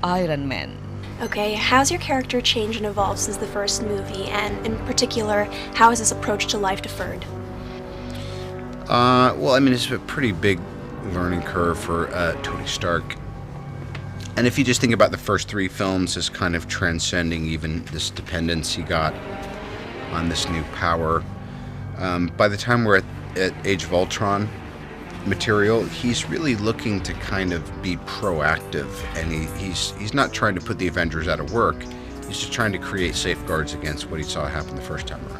Iron Man. Okay, how's your character changed and evolved since the first movie, and in particular, how has his approach to life differed? Well, I mean, it's a pretty big learning curve for Tony Stark. And if you just think about the first three films as kind of transcending even this dependence he got on this new power, by the time we're at Age of Ultron material, he's really looking to kind of be proactive, and he's not trying to put the Avengers out of work. He's just trying to create safeguards against what he saw happen the first time around.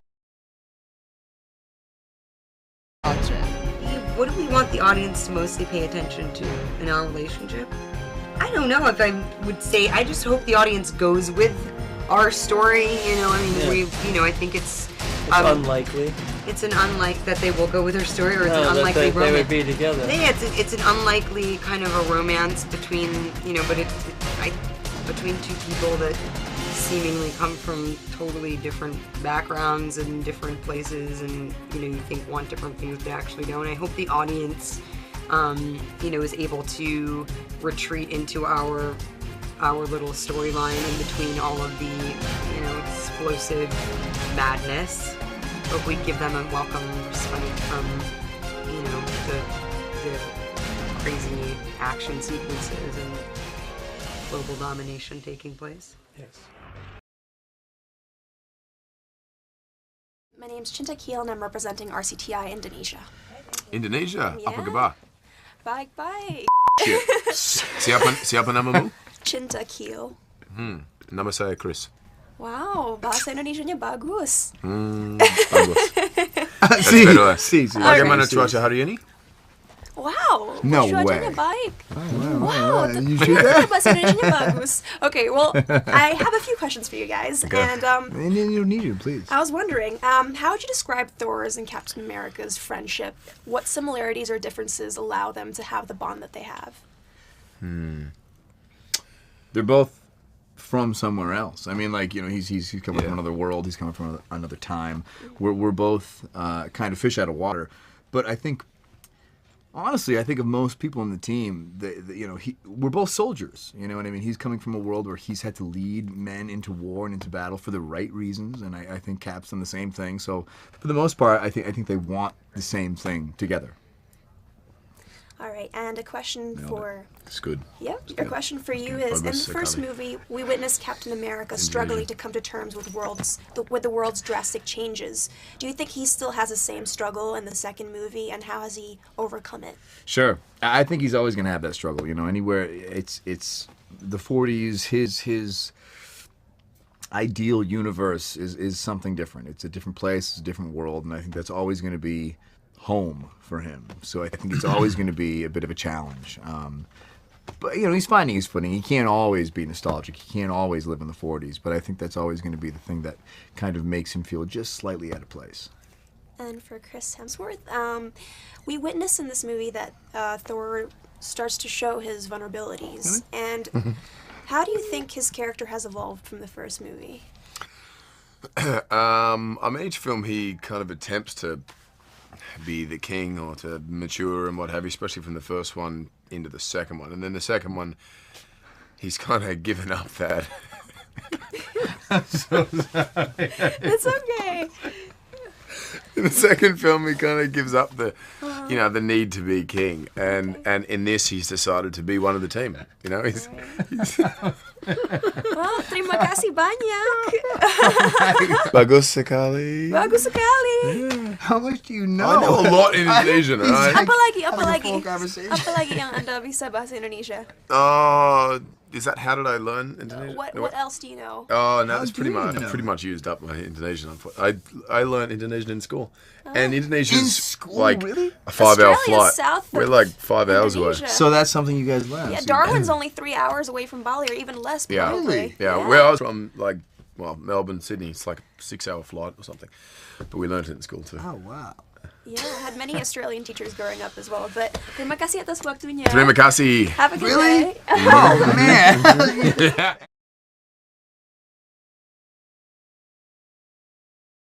What do we want the audience to mostly pay attention to in our relationship? I don't know if I would say. I just hope the audience goes with our story. You know, I mean, I think it's unlikely. It's an unlike that they will go with her story, or it's No, an that unlikely romance. they would be together. Yeah, it's an unlikely kind of a romance between, but between two people that seemingly come from totally different backgrounds and different places, and you think want different things but actually don't. I hope the audience, is able to retreat into our little storyline in between all of the, explosive madness. Hope we give them a welcome respite from, the crazy action sequences and global domination taking place. Yes. My name's Cinta Laura and I'm representing RCTI Indonesia. Indonesia? Yeah. Apa khabar? Baik-baik. Siapa namamu? Cinta Laura. Nama saya Chris. Wow, bahasa Indonesianya bagus. Bagus. Sí. Bagaimana cuaca hari ini? Wow, No cuacanya way. baik. Wow. You sure Ternyata bahasa Indonesianya bagus. Okay, well, I have a few questions for you guys, Okay. and In Indonesia, please. I was wondering, how would you describe Thor's and Captain America's friendship? What similarities or differences allow them to have the bond that they have? They're both from somewhere else. I mean, he's coming from another world. He's coming from another time. We're both kind of fish out of water. But I think, honestly, of most people in the team, we're both soldiers. You know what I mean? He's coming from a world where he's had to lead men into war and into battle for the right reasons, and I think Cap's done the same thing. So, for the most part, I think they want the same thing together. All right, and a question for... It's good. Yep, a question for you is, in the Bagus first sekali. movie, we witnessed Captain America struggling to come to terms with the world's drastic changes. Do you think he still has the same struggle in the second movie, and how has he overcome it? Sure. I think he's always going to have that struggle. Anywhere it's the 40s, his ideal universe is something different. It's a different place, it's a different world, and I think that's always going to be home for him. So I think it's always going to be a bit of a challenge. But he's finding his footing. He can't always be nostalgic. He can't always live in the 40s. But I think that's always going to be the thing that kind of makes him feel just slightly out of place. And for Chris Hemsworth, we witness in this movie that Thor starts to show his vulnerabilities. And how do you think his character has evolved from the first movie? Each film he kind of attempts to be the king or to mature and what have you, especially from the first one into the second one. And then the second one, he's kind of given up that. I'm so sorry. It's okay. In the second film, he kind of gives up the, the need to be king, and in this, he's decided to be one of the team. He's Well, terima kasih banyak. Bagus sekali. Bagus sekali. Yeah. How much do you know? I know a lot in Indonesian, right? Apalagi yang Anda bisa bahasa Indonesia? Is that how did I learn Indonesian? What else do you know? Oh no, that's pretty much used up my Indonesian. I learned Indonesian in school, and Indonesia's In school, like really? a 5-hour Australia's flight. south We're of like 5 hours away. Indonesia. So that's something you guys learned. Yeah, So Darwin's only 3 hours away from Bali, or even less, Yeah, probably. yeah. Where I was from, Melbourne, Sydney, it's like a 6-hour flight or something. But we learned it in school too. Oh wow. Yeah, I had many Australian teachers growing up as well. But terima kasih atas waktunya. Terima kasih. Have a good Really? day. Oh man.